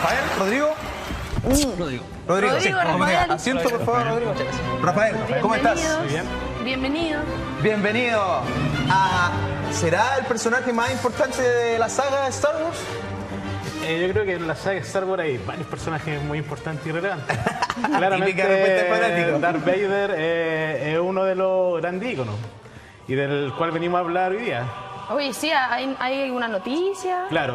Rafael, Rodrigo. Rodrigo. Rodrigo, sí. Rafael. Asiento, por favor, Rodrigo. Rafael, ¿cómo estás? Muy bien. Bienvenido. Bienvenido a... ¿Será el personaje más importante de la saga de Star Wars? Yo creo que en la saga de Star Wars hay varios personajes muy importantes y relevantes. Típica respuesta de fanático. Darth Vader es uno de los grandes íconos y del cual venimos a hablar hoy día. Oye, sí, ¿hay una noticia? Claro,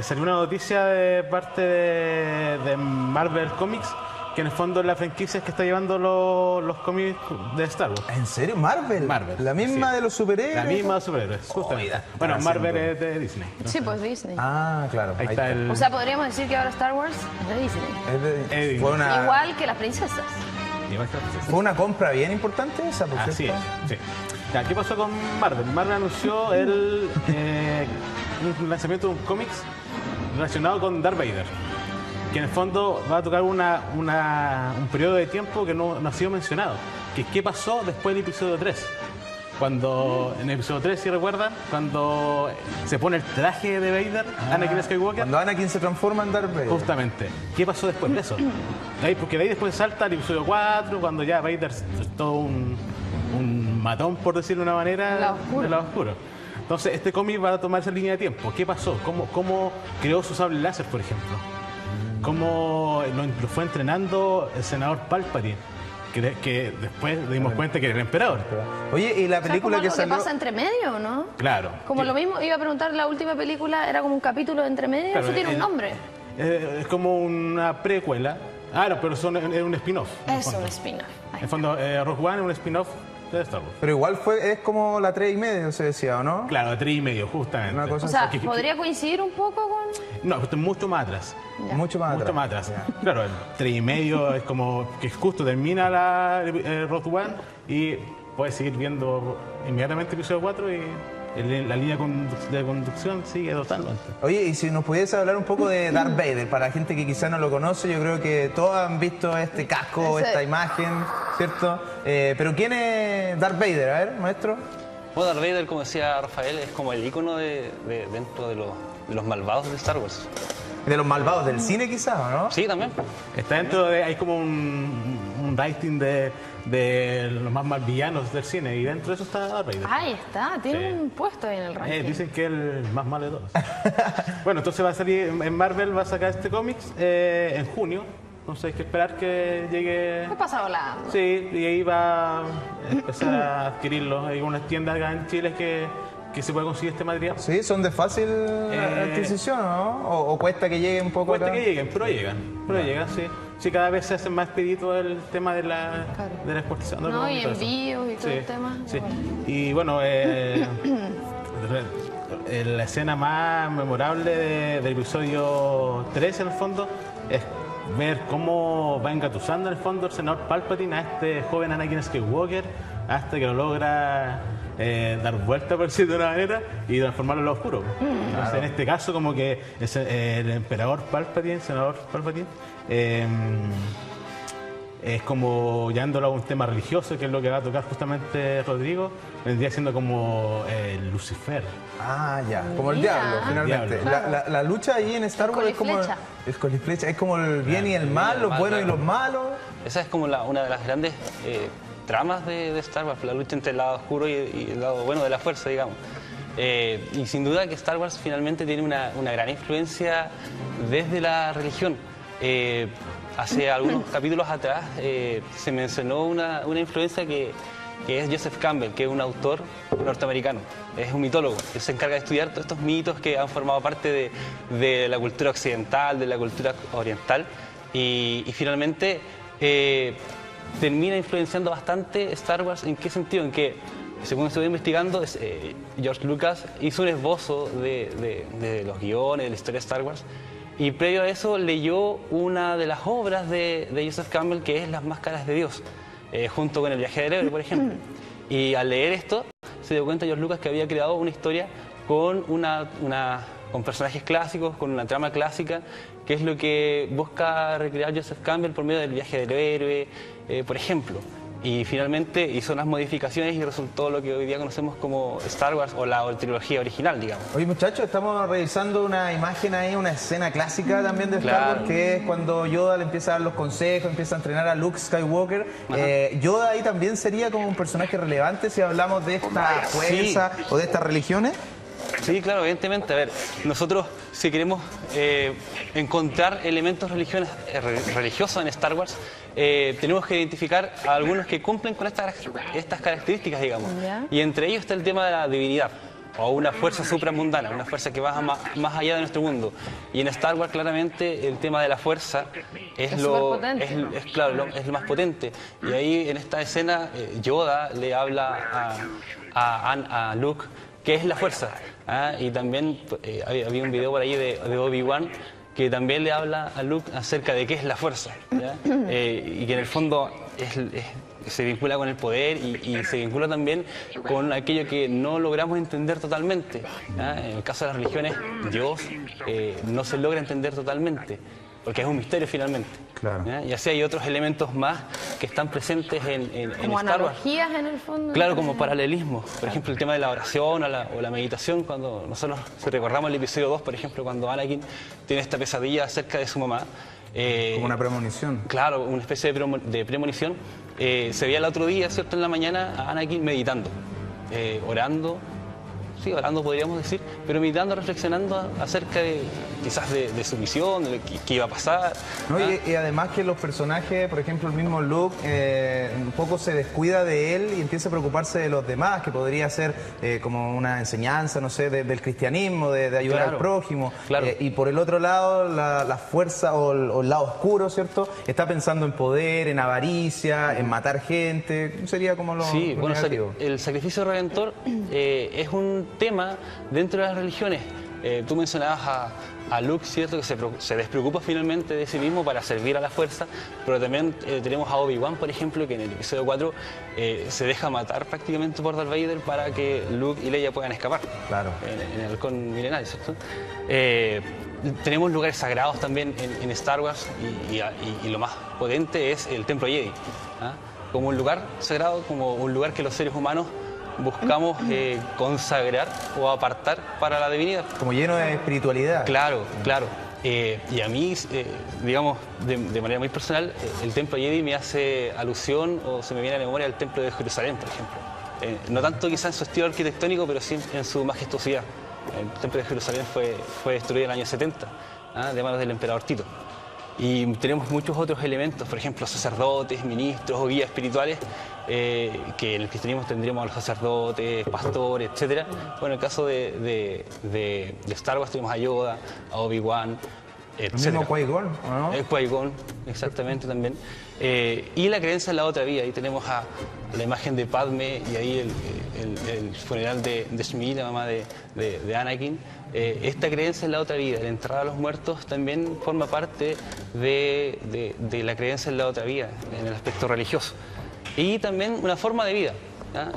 salió una noticia de parte de Marvel Comics, que en el fondo es la franquicia que está llevando los cómics de Star Wars. ¿En serio? ¿Marvel? Marvel. ¿La misma Sí. de los superhéroes? La misma de superhéroes, justamente. Oiga, Bueno, está Marvel haciendo- es de Disney. Sí, pues Disney. Ah, claro. Ahí está el... O sea, podríamos decir que ahora Star Wars es de Disney. Es de- Disney. Igual que las princesas. Fue una compra bien importante esa, por Así cierto. es, sí. Ya, ¿qué pasó con Marvel? Marvel anunció un lanzamiento de un cómics relacionado con Darth Vader, que en el fondo va a tocar un periodo de tiempo que no ha sido mencionado, que es qué pasó después del episodio 3. Cuando, en el episodio 3, si recuerdan, cuando se pone el traje de Vader, Anakin Skywalker. Cuando Anakin se transforma en Darth Vader. Justamente. ¿Qué pasó después de eso? Porque de ahí después salta al episodio 4, cuando ya Vader es todo un matón, por decirlo de una manera, Del lado oscuro. del lado oscuro. Entonces, este cómic va a tomar esa línea de tiempo. ¿Qué pasó? ¿Cómo creó su sable láser, por ejemplo? ¿Cómo lo fue entrenando el senador Palpatine? Que después nos dimos cuenta que era el emperador. Oye, ¿y la O sea, película como que algo salió? pasa entre medio, ¿no? Claro. Como lo mismo, iba a preguntar, la última película era como un capítulo de entre medio, Claro, eso tiene un nombre. Es como una precuela. Ah, no, pero es un spin-off. en el Es un fondo. spin-off. En el fondo, Rogue One es un spin-off de Star Wars. Pero igual es como la 3:30, se decía, ¿o no? Claro, 3,5, justamente. Una cosa O sea, Que- ¿podría coincidir un poco con...? No, pero esto es mucho más atrás. Ya. Mucho más Mucho atrás. más atrás. Ya. Claro, el 3,5 es como que justo termina Rogue One y puedes seguir viendo inmediatamente el episodio 4 y la línea de conducción sigue totalmente. Oye, y si nos pudiese hablar un poco de Darth Vader, para la gente que quizá no lo conoce, yo creo que todos han visto este casco, Ese- esta imagen, ¿cierto? Pero ¿quién es Darth Vader? A ver, maestro. Bueno, Darth Vader, como decía Rafael, es como el icono dentro de los malvados de Star Wars. De los malvados del cine quizás, ¿o no? Sí, también. Está dentro hay como un rating de los más villanos del cine y dentro de eso está Darth Vader. Ahí está, tiene Sí. un puesto ahí en el ranking. Dicen que es el más malo de todos. Bueno, entonces va a salir en Marvel, va a sacar este cómics en junio. Entonces hay que esperar que llegue. ¿Qué pasa volando? Sí, y ahí va a empezar a adquirirlo. Hay unas tiendas acá en Chile que se puede conseguir este material. Sí, son de fácil adquisición, ¿no? O cuesta que llegue un poco Cuesta acá? que lleguen, pero llegan. Pero llegan, sí. Sí, cada vez se hace más expedito el tema de la exportación. de los No, y todo eso. envíos y todo Sí, el tema. Sí. Bueno. Y bueno, la escena más memorable del episodio 3 en el fondo es ver cómo va engatusando en el fondo el senador Palpatine a este joven Anakin Skywalker hasta que lo logra dar vuelta, por decirlo de una manera, y transformarlo en lo oscuro. Entonces, en este caso, como que el emperador Palpatine, senador Palpatine, es como llevándolo a un tema religioso, que es lo que va a tocar justamente Rodrigo, vendría siendo como Lucifer. Ah, ya. Como el Mira. diablo, finalmente. Diablo. La lucha ahí en Star Wars es como... Coliflecha. Es coliflecha. Es como el bien y el mal, los mal, buenos y claro. los malos. Esa es como una de las grandes tramas de Star Wars, la lucha entre el lado oscuro y el lado bueno de la fuerza, digamos. Y sin duda que Star Wars finalmente tiene una gran influencia desde la religión. Hace algunos capítulos atrás se mencionó una influencia que es Joseph Campbell, que es un autor norteamericano, es un mitólogo, que se encarga de estudiar todos estos mitos que han formado parte de la cultura occidental, de la cultura oriental, y finalmente termina influenciando bastante Star Wars. ¿En qué sentido? En que, según estuve investigando, George Lucas hizo un esbozo de los guiones, de la historia de Star Wars, y previo a eso leyó una de las obras de Joseph Campbell, que es Las Máscaras de Dios, junto con El Viaje del Héroe, por ejemplo. Y al leer esto, se dio cuenta George Lucas que había creado una historia con con personajes clásicos, con una trama clásica, que es lo que busca recrear Joseph Campbell por medio del Viaje del Héroe, por ejemplo. Y finalmente hizo unas modificaciones y resultó lo que hoy día conocemos como Star Wars o la trilogía original, digamos. Oye, muchachos, estamos revisando una imagen ahí, una escena clásica también de Star Claro. Wars, que es cuando Yoda le empieza a dar los consejos, empieza a entrenar a Luke Skywalker. Yoda ahí también sería como un personaje relevante si hablamos de esta fuerza o de estas religiones. Sí, claro, evidentemente. A ver, nosotros si queremos encontrar elementos religiosos en Star Wars, tenemos que identificar a algunos que cumplen con estas características, digamos. Ya. Y entre ellos está el tema de la divinidad, o una fuerza supramundana, una fuerza que va más allá de nuestro mundo. Y en Star Wars claramente el tema de la fuerza es superpotente. es lo más potente. Y ahí en esta escena Yoda le habla a Luke qué es la fuerza. Y también había un video por ahí de Obi-Wan que también le habla a Luke acerca de qué es la fuerza, ¿ya? Y que en el fondo se vincula con el poder y se vincula también con aquello que no logramos entender totalmente, ¿ya? En el caso de las religiones, Dios no se logra entender totalmente, porque es un misterio finalmente. Claro. ¿Ya? Y así hay otros elementos más que están presentes en Como Star Wars. analogías en el fondo. Claro, como paralelismos. Por ejemplo, el tema de la oración o la meditación, cuando nosotros, si recordamos el episodio 2, por ejemplo, cuando Anakin tiene esta pesadilla acerca de su mamá. Como una premonición. Claro, una especie de premonición. Se veía el otro día, ¿cierto?, en la mañana a Anakin meditando, orando. Sí, orando podríamos decir, pero meditando, reflexionando acerca de quizás de su misión, de lo que iba a pasar. ¿No? Y además que los personajes, por ejemplo el mismo Luke, un poco se descuida de él y empieza a preocuparse de los demás, que podría ser como una enseñanza, no sé, del cristianismo, de ayudar Claro, al prójimo. claro. Y por el otro lado, la fuerza o el lado oscuro, ¿cierto? Está pensando en poder, en avaricia, en matar gente. Sería como lo, Sí, lo bueno, negativo. el sacrificio redentor es un tema dentro de las religiones. Tú mencionabas a Luke, ¿cierto?, que se despreocupa finalmente de sí mismo para servir a la fuerza, pero también tenemos a Obi-Wan, por ejemplo, que en el episodio 4 se deja matar prácticamente por Darth Vader para que Luke y Leia puedan escapar. Claro. En el halcón milenario, ¿cierto? Tenemos lugares sagrados también en Star Wars y lo más potente es el Templo Jedi, ¿ah? Como un lugar sagrado, como un lugar que los seres humanos buscamos consagrar o apartar para la divinidad. Como lleno de espiritualidad. Claro, claro. Y a mí, digamos, de manera muy personal, el Templo Jedi me hace alusión o se me viene a la memoria el Templo de Jerusalén, por ejemplo. No tanto quizás en su estilo arquitectónico, pero sí en su majestuosidad. El Templo de Jerusalén fue destruido en el año 70, de manos del emperador Tito. Y tenemos muchos otros elementos, por ejemplo, sacerdotes, ministros o guías espirituales, que en el cristianismo tendríamos a los sacerdotes, pastores, etc. Bueno, en el caso de Star Wars tenemos a Yoda, a Obi-Wan, El etc. mismo Qui-Gon, ¿o no? El Qui-Gon, exactamente también. Y la creencia en la otra vida. Ahí tenemos a la imagen de Padme y ahí el funeral de Shmi, la mamá de Anakin. Esta creencia en la otra vida, el enterrar a los muertos, también forma parte de la creencia en la otra vida, en el aspecto religioso. Y también una forma de vida. ¿Ya?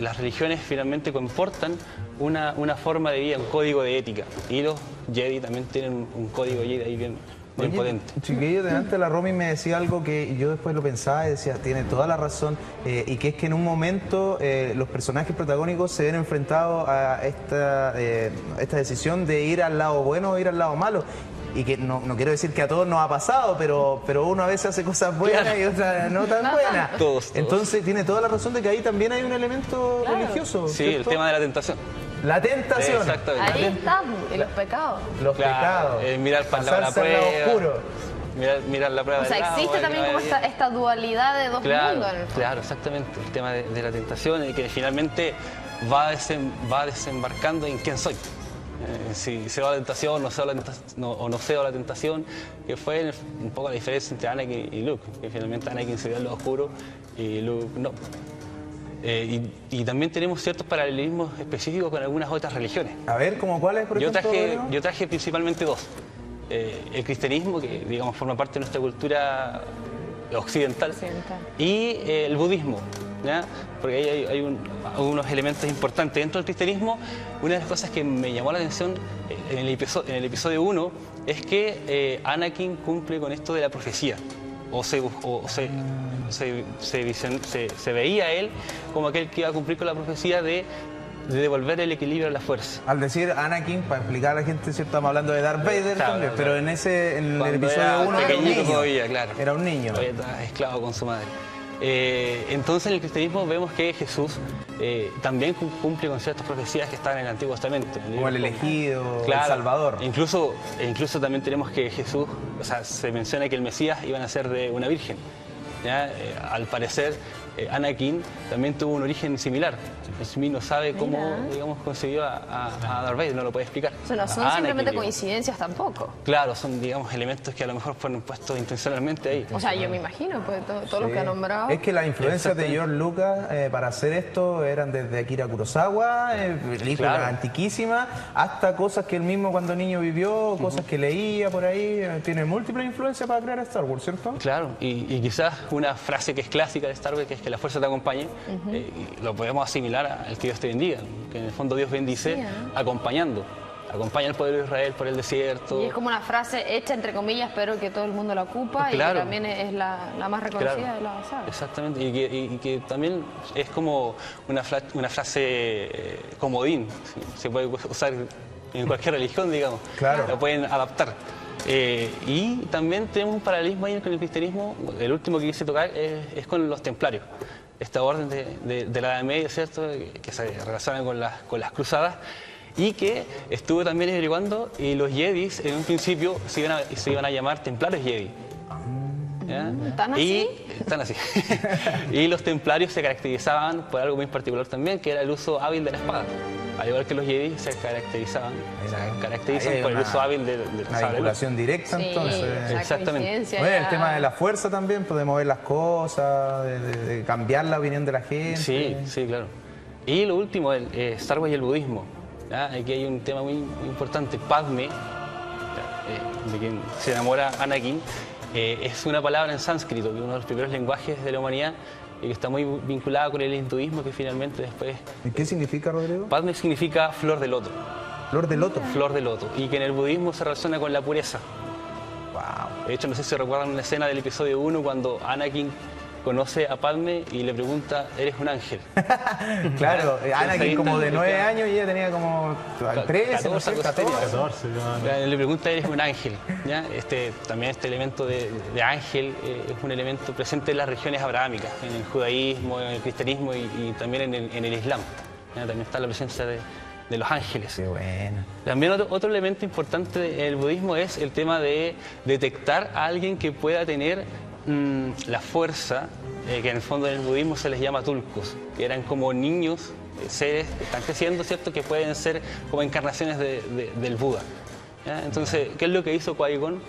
Las religiones finalmente comportan una forma de vida, un código de ética. Y los Jedi también tienen un código Jedi ahí bien potente. Chiquillo, delante la Romy me decía algo que yo después lo pensaba y decía, tiene toda la razón, y que es que en un momento los personajes protagónicos se ven enfrentados a esta decisión de ir al lado bueno o ir al lado malo. Y que no quiero decir que a todos nos ha pasado, pero uno a veces hace cosas buenas, claro, y otras no tan buenas. Todos. Entonces tiene toda la razón de que ahí también hay un elemento religioso. Sí, ¿cierto? el tema de la tentación. La tentación. Exactamente. Ahí estamos, y los pecados. Los pecados. Mirar para el lado de la Pasarse al lado prueba. oscuro. Mirar la prueba O sea, del lado, existe que también no como vaya bien. esta dualidad de dos mundos en el fondo. Claro, exactamente. El tema de la tentación y que finalmente va desembarcando en quién soy. Si cedo a la tentación, no cedo a la tentación, que fue un poco la diferencia entre Anakin y Luke, que finalmente Anakin se dio al lado oscuro y Luke no. Y también tenemos ciertos paralelismos específicos con algunas otras religiones. A ver, ¿cómo cuáles, por ejemplo? Yo traje principalmente dos. El cristianismo, que digamos forma parte de nuestra cultura occidental, y el budismo, ¿ya? Porque ahí hay unos elementos importantes. Dentro del cristianismo, una de las cosas que me llamó la atención en el episodio 1 es que Anakin cumple con esto de la profecía se veía a él como aquel que iba a cumplir con la profecía de devolver el equilibrio a la fuerza. Al decir Anakin, para explicar a la gente, ¿cierto? Estamos hablando de Darth Vader Claro, también, claro. pero en el Cuando episodio era 1 era un pequeñito niño. todavía, claro. Era un niño. Todavía estaba esclavo con su madre. Entonces en el cristianismo vemos que Jesús también cumple con ciertas profecías que están en el Antiguo Testamento. Como el elegido, Claro. el Salvador. Incluso también tenemos que Jesús, o sea, se menciona que el Mesías iba a nacer de una virgen. ¿Ya? Al parecer, Anakin también tuvo un origen similar. Smith no sabe cómo, digamos, concibió a Darth Vader, no lo puede explicar. O sea, no son A Anakin, simplemente digamos. coincidencias tampoco. Claro, son, digamos, elementos que a lo mejor fueron puestos intencionalmente ahí. O sea, yo me imagino, pues todos los que ha nombrado. Es que las influencias de George Lucas para hacer esto eran desde Akira Kurosawa, películas Claro. antiquísimas, hasta cosas que él mismo cuando niño vivió, cosas que leía por ahí. Tiene múltiples influencias para crear Star Wars, ¿cierto? Claro, y quizás una frase que es clásica de Star Wars, que es que la fuerza te acompañe, y lo podemos asimilar al que Dios te bendiga, que en el fondo Dios bendice Sí, acompañando. Acompaña al pueblo de Israel por el desierto. Y es como una frase hecha entre comillas, pero que todo el mundo la ocupa y Claro. que también es la más reconocida Claro, de la saga. exactamente, y que también es como una frase comodín, ¿sí? Se puede usar en cualquier religión, digamos, Claro. la pueden adaptar. Y también tenemos un paralelismo ahí con el cristianismo. El último que quise tocar es con los templarios, esta orden de la Edad Media, ¿cierto?, que se relaciona con las cruzadas, y que estuve también averiguando, y los Jedis en un principio se iban a llamar templarios Jedi. ¿Ya? ¿Tan así? Tan así. Y los templarios se caracterizaban por algo muy particular también, que era el uso hábil de la espada. Al igual que los Jedi se caracterizan Ahí hay por el una- uso hábil del Una sable de luz. vinculación directa, Sí, entonces. esa Exactamente. coincidencia Bueno, el ya- tema de la fuerza también, pues, de mover las cosas, de cambiar la opinión de la gente. Sí, sí, claro. Y lo último, Star Wars y el budismo. ¿Ya? Aquí hay un tema muy importante. Padme, de quien se enamora Anakin, es una palabra en sánscrito, que es uno de los primeros lenguajes de la humanidad y que está muy vinculada con el hinduismo, que finalmente después... ¿Y qué significa, Rodrigo? Padme significa flor de loto, Flor de loto. flor de loto, y que en el budismo se relaciona con la pureza. Wow. De hecho, no sé si recuerdan una escena del episodio 1 cuando Anakin conoce a Padme y le pregunta, ¿eres un ángel? Claro, Anakin ahí como está, de 9 claro. años y ella tenía como 13, no sé, 14, 14. 14, yo- Ya, le pregunta, ¿eres un ángel? ¿Ya? También este elemento de ángel es un elemento presente en las regiones abrahámicas, en el judaísmo, en el cristianismo y también en el islam. ¿Ya? También está la presencia de los ángeles. Qué bueno. También otro elemento importante en el budismo es el tema de detectar a alguien que pueda tener la fuerza, que en el fondo en el budismo se les llama tulkus, que eran como niños, seres que están creciendo, ¿cierto?, que pueden ser como encarnaciones del Buda. ¿Ya? Entonces, ¿qué es lo que hizo Qui-Gon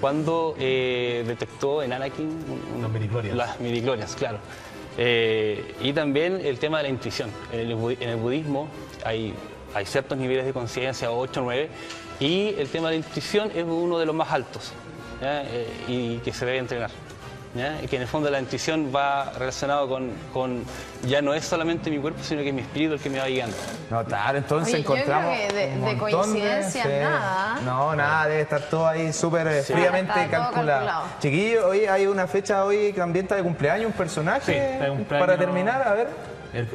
cuando detectó en Anakin Las midichlorians. las midichlorians, claro. Y también el tema de la intuición. En el budismo hay ciertos niveles de conciencia, 8 o 9, y el tema de la intuición es uno de los más altos, ¿ya? Y que se debe entrenar. ¿Ya? Y que en el fondo la intuición va relacionado con ya no es solamente mi cuerpo, sino que es mi espíritu el que me va guiando. No, claro, entonces Oye, yo encontramos. creo que de un montón coincidencias nada. No, nada, debe estar todo ahí súper fríamente Está todo calculado. calculado. Chiquillos, hoy hay una fecha hoy que también está de cumpleaños, un personaje. Sí, está de cumpleaños. Para terminar, a ver.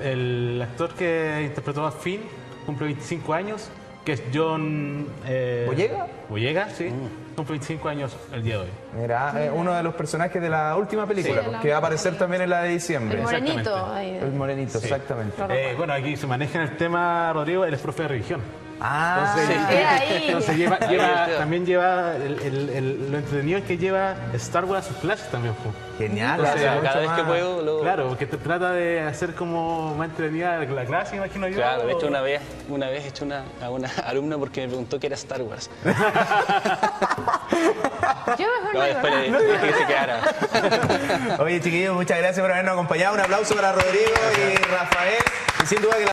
El actor que interpretó a Finn cumple 25 años, que es John... ¿Boyega? Boyega, sí. Cumple 25 años el día de hoy. Mira, uno de los personajes de la última película, Sí. que va a aparecer también en la de El diciembre. morenito. Exactamente. Ahí. El morenito, Sí. exactamente. Bueno, aquí se maneja en el tema, Rodrigo, él es profe de religión. Ah, Era ahí. Entonces también lleva, lo entretenido es que lleva Star Wars a sus clases también. Po. genial. Entonces, hace cada mucho vez que más. puedo Claro, porque trata de hacer como más entretenida la clase, imagino yo. Claro, de hecho una vez he hecho a una alumna porque me preguntó qué era Star Wars. Yo mejor No, no después digo le nada. dije que se quedara. Oye, chiquillos, muchas gracias por habernos acompañado. Un aplauso para Rodrigo y Rafael. Y sin duda que